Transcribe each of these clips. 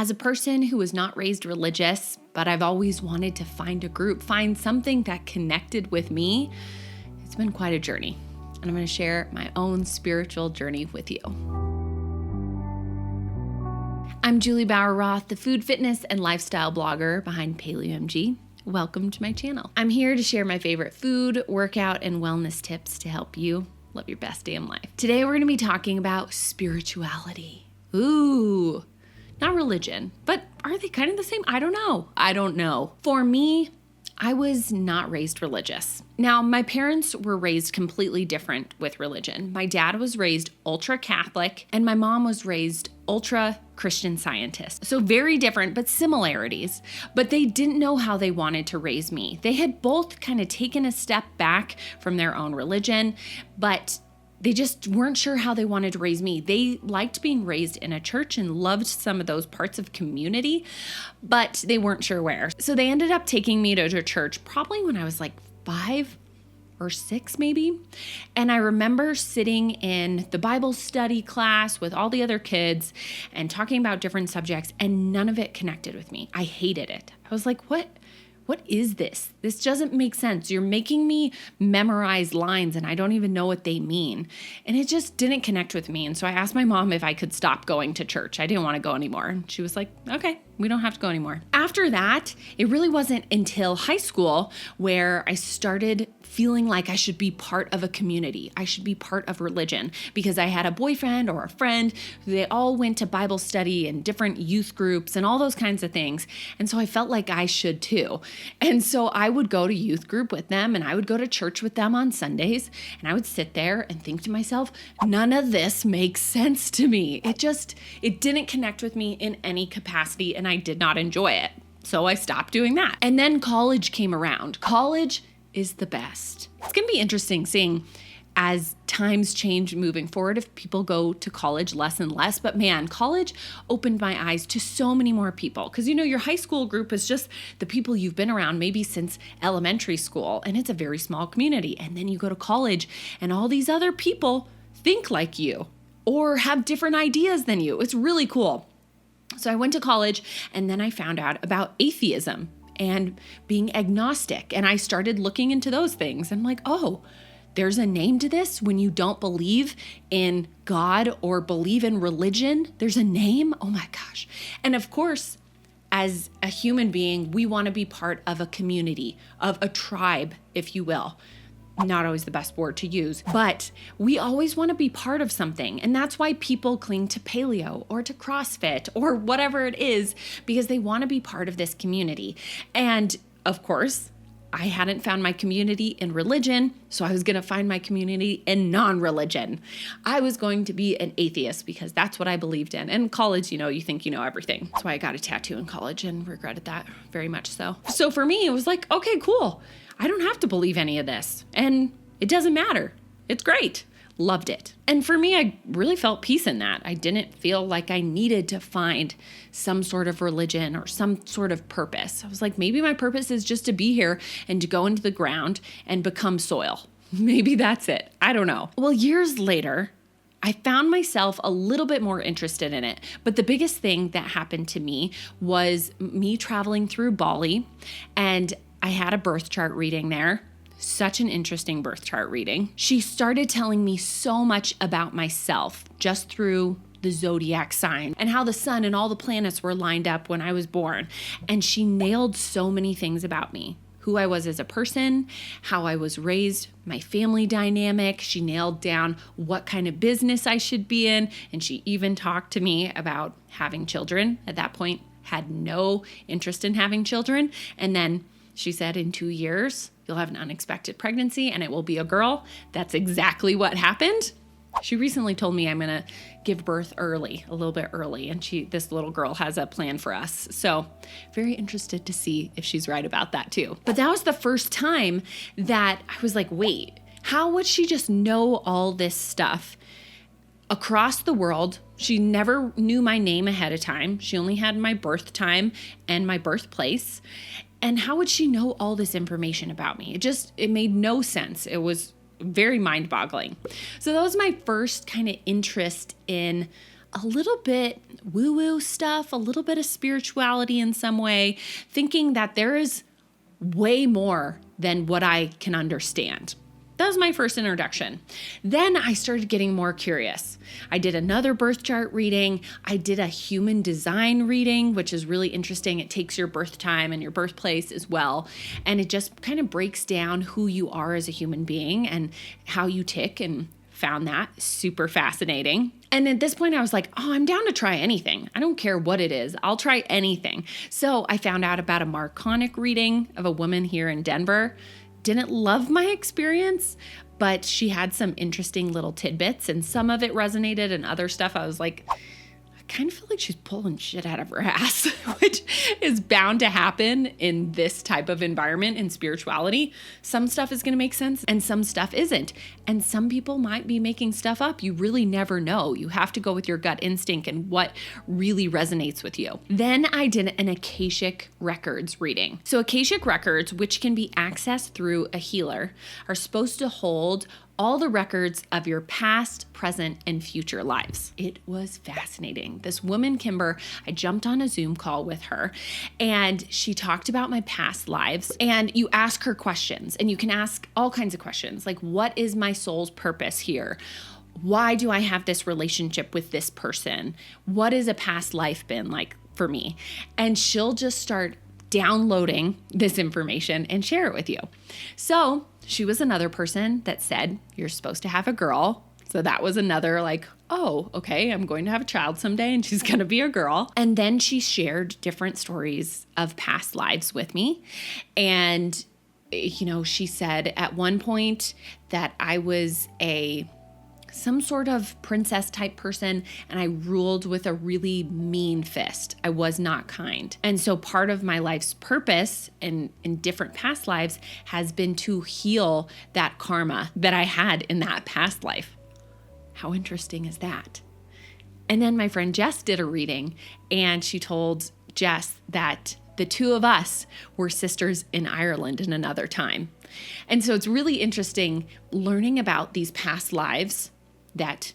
As a person who was not raised religious, but I've always wanted to find a group, find something that connected with me, it's been quite a journey. And I'm going to share my own spiritual journey with you. I'm Juli Bauer Roth, the food, fitness, and lifestyle blogger behind PaleoMG. Welcome to my channel. I'm here to share my favorite food, workout, and wellness tips to help you live your best damn life. Today, we're going to be talking about spirituality. Ooh, not religion, but are they kind of the same? I don't know. For me, I was not raised religious. Now, my parents were raised completely different with religion. My dad was raised ultra Catholic, and my mom was raised ultra Christian Scientist. So very different, but similarities. But they didn't know how they wanted to raise me. They had both kind of taken a step back from their own religion, but they just weren't sure how they wanted to raise me. They liked being raised in a church and loved some of those parts of community, but they weren't sure where. So they ended up taking me to a church probably when I was like 5 or 6 maybe. And I remember sitting in the Bible study class with all the other kids and talking about different subjects, and none of it connected with me. I hated it. I was like, what is this? This doesn't make sense. You're making me memorize lines and I don't even know what they mean. And it just didn't connect with me. And so I asked my mom if I could stop going to church. I didn't want to go anymore. And she was like, okay, we don't have to go anymore. After that, it really wasn't until high school where I started feeling like I should be part of a community. I should be part of religion because I had a boyfriend or a friend. They all went to Bible study and different youth groups and all those kinds of things. And so I felt like I should too. And so I would go to youth group with them and I would go to church with them on Sundays, and I would sit there and think to myself, none of this makes sense to me. It didn't connect with me in any capacity, and I did not enjoy it. So I stopped doing that. And then college came around. College is the best. It's going to be interesting seeing as times change moving forward if people go to college less and less. But man, college opened my eyes to so many more people. Because your high school group is just the people you've been around maybe since elementary school. And it's a very small community. And then you go to college and all these other people think like you or have different ideas than you. It's really cool. So I went to college and then I found out about atheism and being agnostic. And I started looking into those things. I'm like, oh, there's a name to this when you don't believe in God or believe in religion. There's a name. Oh my gosh. And of course, as a human being, we want to be part of a community, of a tribe, if you will. Not always the best word to use, but we always want to be part of something. And that's why people cling to paleo or to CrossFit or whatever it is, because they want to be part of this community. And of course, I hadn't found my community in religion, so I was going to find my community in non-religion. I was going to be an atheist because that's what I believed in. And in college, you think you know everything. That's why I got a tattoo in college and regretted that very much so. So for me, it was like, okay, cool. I don't have to believe any of this. And it doesn't matter. It's great. Loved it. And for me, I really felt peace in that. I didn't feel like I needed to find some sort of religion or some sort of purpose. I was like, maybe my purpose is just to be here and to go into the ground and become soil. Maybe that's it. I don't know. Well, years later, I found myself a little bit more interested in it. But the biggest thing that happened to me was me traveling through Bali, and I had a birth chart reading there. Such an interesting birth chart reading. She started telling me so much about myself just through the zodiac sign and how the sun and all the planets were lined up when I was born. And she nailed so many things about me. Who I was as a person, how I was raised, my family dynamic. She nailed down what kind of business I should be in. And she even talked to me about having children. At that point, had no interest in having children. And then she said, in 2 years, you'll have an unexpected pregnancy and it will be a girl. That's exactly what happened. She recently told me I'm going to give birth early, a little bit early. And this little girl has a plan for us. So very interested to see if she's right about that too. But that was the first time that I was like, wait, how would she just know all this stuff across the world? She never knew my name ahead of time. She only had my birth time and my birthplace. And how would she know all this information about me? It made no sense. It was very mind-boggling. So that was my first kind of interest in a little bit woo-woo stuff, a little bit of spirituality in some way, thinking that there is way more than what I can understand. That was my first introduction. Then I started getting more curious. I did another birth chart reading. I did a human design reading, which is really interesting. It takes your birth time and your birthplace as well. And it just kind of breaks down who you are as a human being and how you tick, and found that super fascinating. And at this point I was like, oh, I'm down to try anything. I don't care what it is. I'll try anything. So I found out about a Marconic reading of a woman here in Denver. Didn't love my experience, but she had some interesting little tidbits, and some of it resonated, and other stuff I was like, I kind of feel like she's pulling shit out of her ass, which is bound to happen in this type of environment in spirituality. Some stuff is going to make sense and some stuff isn't. And some people might be making stuff up. You really never know. You have to go with your gut instinct and what really resonates with you. Then I did an Akashic records reading. So Akashic records, which can be accessed through a healer, are supposed to hold all the records of your past, present, and future lives. It was fascinating. This woman, Kimber, I jumped on a Zoom call with her, and she talked about my past lives. And you ask her questions, and you can ask all kinds of questions, like, what is my soul's purpose here? Why do I have this relationship with this person? What has a past life been like for me? And she'll just start downloading this information and share it with you. So she was another person that said, you're supposed to have a girl. So that was another like, oh, okay, I'm going to have a child someday and she's going to be a girl. And then she shared different stories of past lives with me. And, you know, she said at one point that I was some sort of princess type person, and I ruled with a really mean fist. I was not kind. And so part of my life's purpose in different past lives has been to heal that karma that I had in that past life. How interesting is that? And then my friend Jess did a reading, and she told Jess that the two of us were sisters in Ireland in another time. And so it's really interesting learning about these past lives that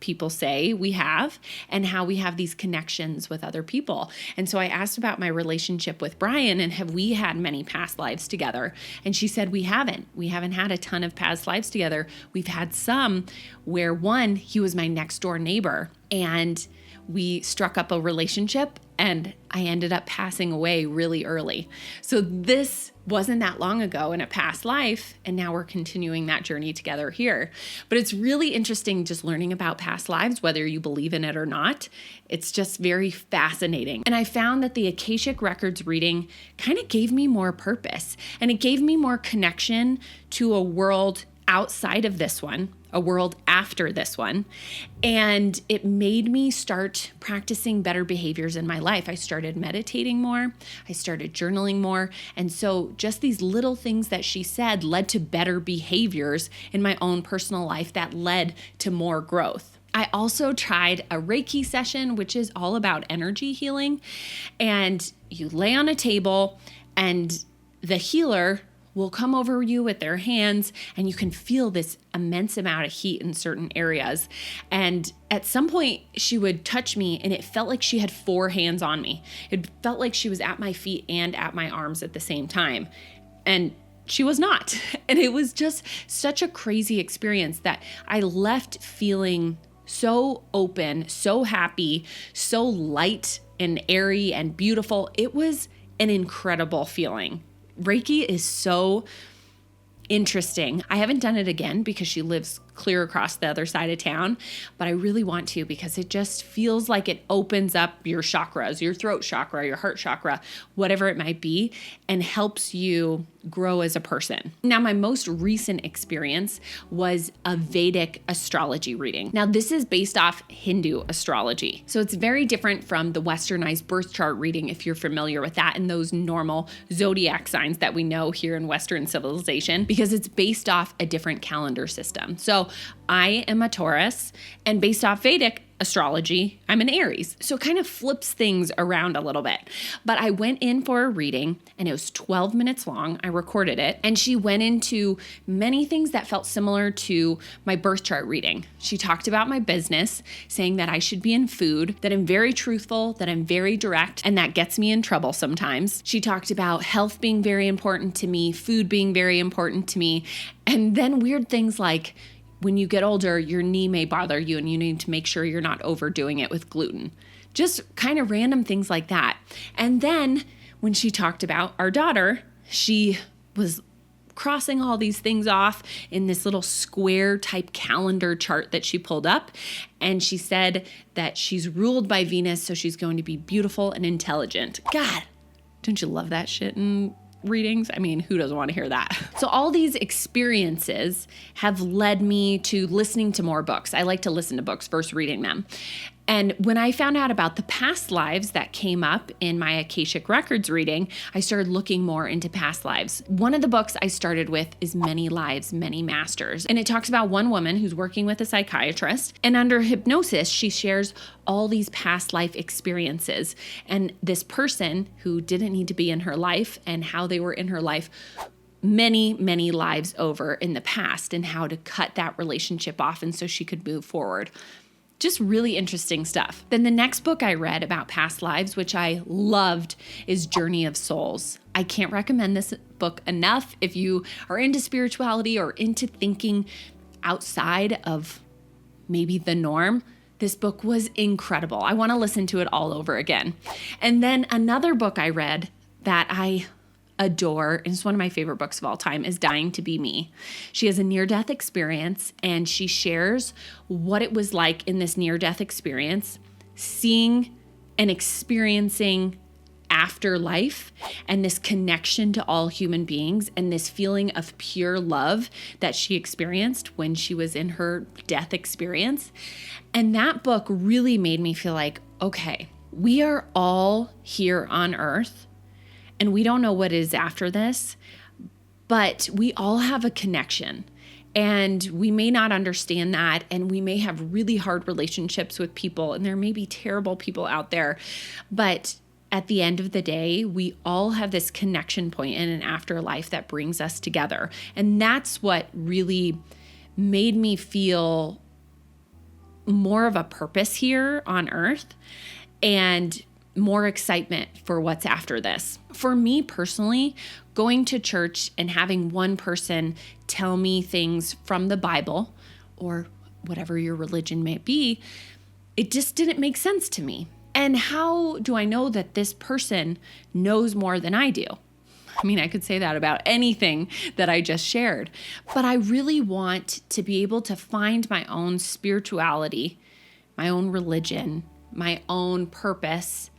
people say we have, and how we have these connections with other people. And so I asked about my relationship with Brian, and have we had many past lives together? And she said, we haven't. We haven't had a ton of past lives together. We've had some where he was my next door neighbor, and we struck up a relationship, and I ended up passing away really early. So this wasn't that long ago in a past life, and now we're continuing that journey together here. But it's really interesting just learning about past lives, whether you believe in it or not. It's just very fascinating. And I found that the Akashic Records reading kind of gave me more purpose, and it gave me more connection to a world outside of this one, a world after this one. And it made me start practicing better behaviors in my life. I started meditating more. I started journaling more. And so just these little things that she said led to better behaviors in my own personal life that led to more growth. I also tried a Reiki session, which is all about energy healing. And you lay on a table, and the healer will come over you with their hands, and you can feel this immense amount of heat in certain areas. And at some point she would touch me, and it felt like she had 4 hands on me. It felt like she was at my feet and at my arms at the same time. And she was not. And it was just such a crazy experience that I left feeling so open, so happy, so light and airy and beautiful. It was an incredible feeling. Reiki is so interesting. I haven't done it again because she lives clear across the other side of town, but I really want to, because it just feels like it opens up your chakras, your throat chakra, your heart chakra, whatever it might be, and helps you grow as a person. Now, my most recent experience was a Vedic astrology reading. Now, this is based off Hindu astrology. So it's very different from the westernized birth chart reading, if you're familiar with that, and those normal zodiac signs that we know here in Western civilization, because it's based off a different calendar system. So So I am a Taurus, and based off Vedic astrology, I'm an Aries. So it kind of flips things around a little bit. But I went in for a reading, and it was 12 minutes long. I recorded it, and she went into many things that felt similar to my birth chart reading. She talked about my business, saying that I should be in food, that I'm very truthful, that I'm very direct, and that gets me in trouble sometimes. She talked about health being very important to me, food being very important to me, and then weird things like, when you get older, your knee may bother you and you need to make sure you're not overdoing it with gluten. Just kind of random things like that. And then when she talked about our daughter, she was crossing all these things off in this little square type calendar chart that she pulled up. And she said that she's ruled by Venus, so she's going to be beautiful and intelligent. God, don't you love that shit in readings? I mean, who doesn't want to hear that? So all these experiences have led me to listening to more books. I like to listen to books versus reading them. And when I found out about the past lives that came up in my Akashic Records reading, I started looking more into past lives. One of the books I started with is Many Lives, Many Masters. And it talks about one woman who's working with a psychiatrist. And under hypnosis, she shares all these past life experiences. And this person who didn't need to be in her life and how they were in her life many, many lives over in the past, and how to cut that relationship off and so she could move forward. Just really interesting stuff. Then the next book I read about past lives, which I loved, is Journey of Souls. I can't recommend this book enough if you are into spirituality or into thinking outside of maybe the norm. This book was incredible. I want to listen to it all over again. And then another book I read that I adore, and it's one of my favorite books of all time, is Dying to Be Me. She has a near-death experience, and she shares what it was like in this near-death experience, seeing and experiencing afterlife and this connection to all human beings and this feeling of pure love that she experienced when she was in her death experience. And that book really made me feel like, okay, we are all here on earth, and we don't know what is after this, but we all have a connection. And we may not understand that, and we may have really hard relationships with people, and there may be terrible people out there. But at the end of the day, we all have this connection point in an afterlife that brings us together. And that's what really made me feel more of a purpose here on earth, and more excitement for what's after this. For me personally, going to church and having one person tell me things from the Bible or whatever your religion may be, it just didn't make sense to me. And how do I know that this person knows more than I do? I mean, I could say that about anything that I just shared, but I really want to be able to find my own spirituality, my own religion, my own purpose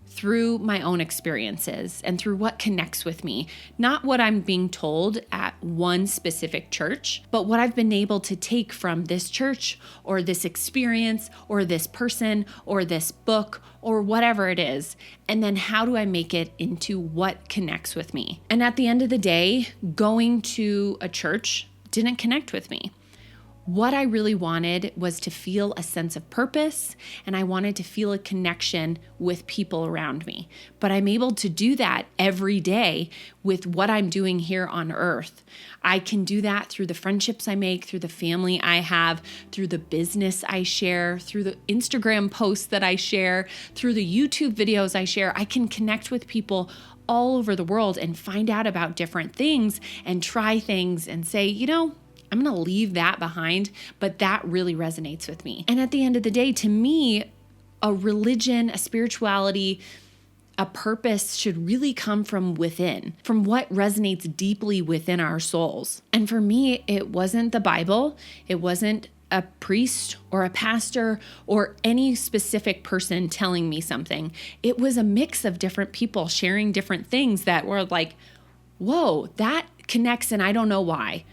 through my own experiences and through what connects with me. Not what I'm being told at one specific church, but what I've been able to take from this church or this experience or this person or this book or whatever it is. And then how do I make it into what connects with me? And at the end of the day, going to a church didn't connect with me. What I really wanted was to feel a sense of purpose, and I wanted to feel a connection with people around me. But I'm able to do that every day with what I'm doing here on earth. I can do that through the friendships I make, through the family I have, through the business I share, through the Instagram posts that I share, through the YouTube videos I share. I can connect with people all over the world and find out about different things and try things and say, you know, I'm going to leave that behind, but that really resonates with me. And at the end of the day, to me, a religion, a spirituality, a purpose should really come from within, from what resonates deeply within our souls. And for me, it wasn't the Bible. It wasn't a priest or a pastor or any specific person telling me something. It was a mix of different people sharing different things that were like, whoa, that connects and I don't know why.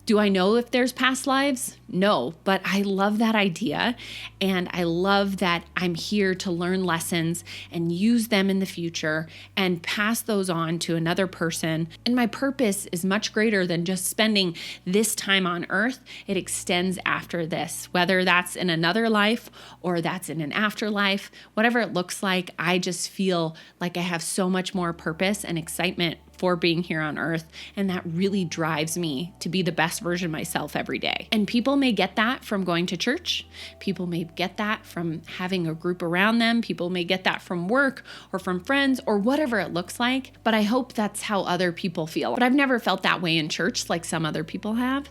Do I know if there's past lives? No, but I love that idea. And I love that I'm here to learn lessons and use them in the future and pass those on to another person. And my purpose is much greater than just spending this time on earth. It extends after this, whether that's in another life or that's in an afterlife, whatever it looks like. I just feel like I have so much more purpose and excitement for being here on earth. And that really drives me to be the best version of myself every day. And people may get that from going to church. People may get that from having a group around them. People may get that from work or from friends or whatever it looks like. But I hope that's how other people feel. But I've never felt that way in church like some other people have.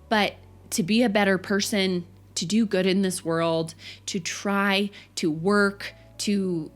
But to be a better person, to do good in this world, to try to work, to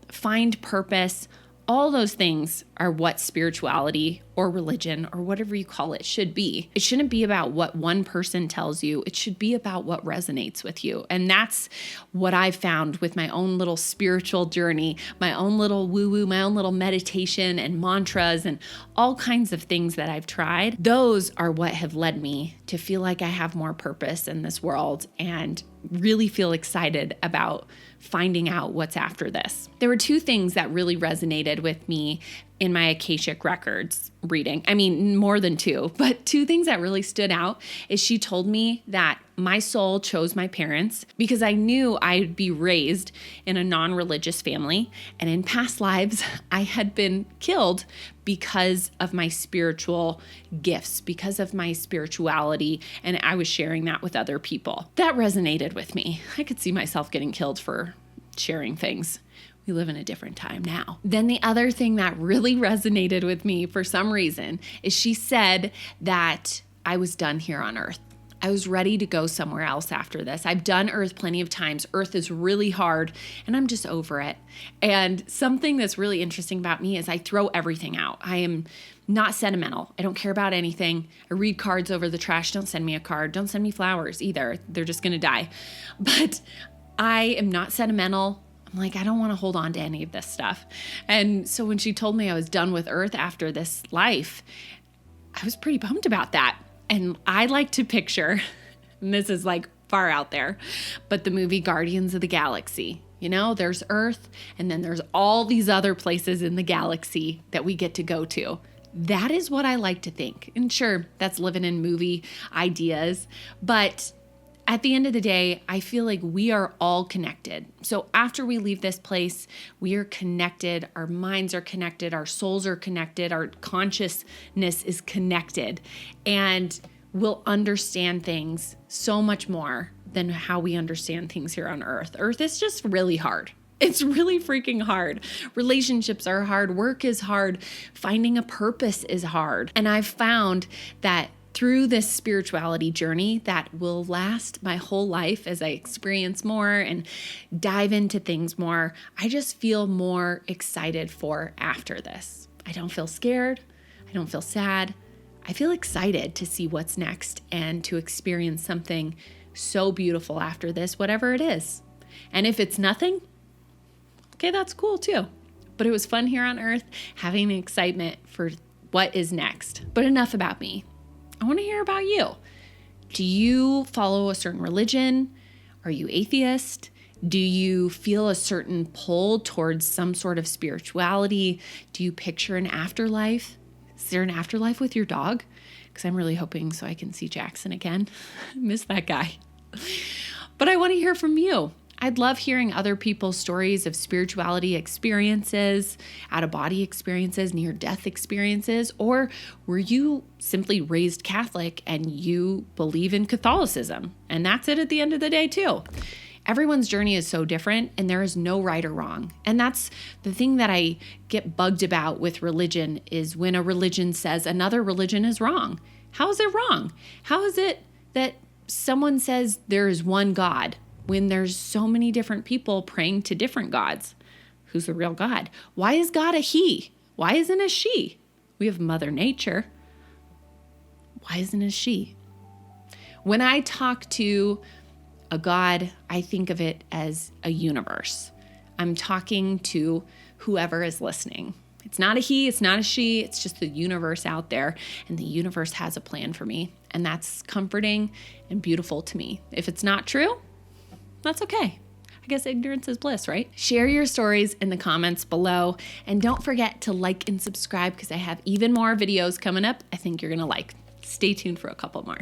find purpose, all those things are what spirituality or religion or whatever you call it should be. It shouldn't be about what one person tells you. It should be about what resonates with you. And that's what I found with my own little spiritual journey, my own little woo-woo, my own little meditation and mantras and all kinds of things that I've tried. Those are what have led me to feel like I have more purpose in this world and really feel excited about finding out what's after this. There were two things that really resonated with me in my Akashic records reading. I mean, more than two, but two things that really stood out is she told me that my soul chose my parents because I knew I'd be raised in a non-religious family. And in past lives, I had been killed because of my spiritual gifts, because of my spirituality. And I was sharing that with other people. That resonated with me. I could see myself getting killed for sharing things. We live in a different time now. Then the other thing that really resonated with me for some reason is she said that I was done here on earth. I was ready to go somewhere else after this. I've done earth plenty of times. Earth is really hard and I'm just over it. And something that's really interesting about me is I throw everything out. I am not sentimental. I don't care about anything. I read cards over the trash. Don't send me a card. Don't send me flowers either. They're just going to die. But I am not sentimental. I'm like, I don't want to hold on to any of this stuff. And so when she told me I was done with Earth after this life, I was pretty bummed about that. And I like to picture, and this is like far out there, but the movie Guardians of the Galaxy. You know, there's Earth, and then there's all these other places in the galaxy that we get to go to. That is what I like to think. And sure, that's living in movie ideas, but at the end of the day, I feel like we are all connected. So after we leave this place, we are connected. Our minds are connected. Our souls are connected. Our consciousness is connected. And we'll understand things so much more than how we understand things here on Earth. Earth is just really hard. It's really freaking hard. Relationships are hard. Work is hard. Finding a purpose is hard. And I've found that through this spirituality journey that will last my whole life as I experience more and dive into things more, I just feel more excited for after this. I don't feel scared. I don't feel sad. I feel excited to see what's next and to experience something so beautiful after this, whatever it is. And if it's nothing, okay, that's cool too. But it was fun here on Earth, having excitement for what is next. But enough about me. I want to hear about you. Do you follow a certain religion? Are you atheist? Do you feel a certain pull towards some sort of spirituality? Do you picture an afterlife? Is there an afterlife with your dog? Because I'm really hoping so I can see Jackson again. Miss that guy. But I want to hear from you. I'd love hearing other people's stories of spirituality experiences, out-of-body experiences, near-death experiences, or were you simply raised Catholic and you believe in Catholicism? And that's it at the end of the day too. Everyone's journey is so different and there is no right or wrong. And that's the thing that I get bugged about with religion is when a religion says another religion is wrong. How is it wrong? How is it that someone says there is one God when there's so many different people praying to different gods? Who's the real God? Why is God a he? Why isn't a she? We have Mother Nature. Why isn't it a she? When I talk to a God, I think of it as a universe. I'm talking to whoever is listening. It's not a he, it's not a she, it's just the universe out there. And the universe has a plan for me. And that's comforting and beautiful to me. If it's not true, that's okay. I guess ignorance is bliss, right? Share your stories in the comments below. And don't forget to like and subscribe because I have even more videos coming up I think you're gonna like. Stay tuned for a couple more.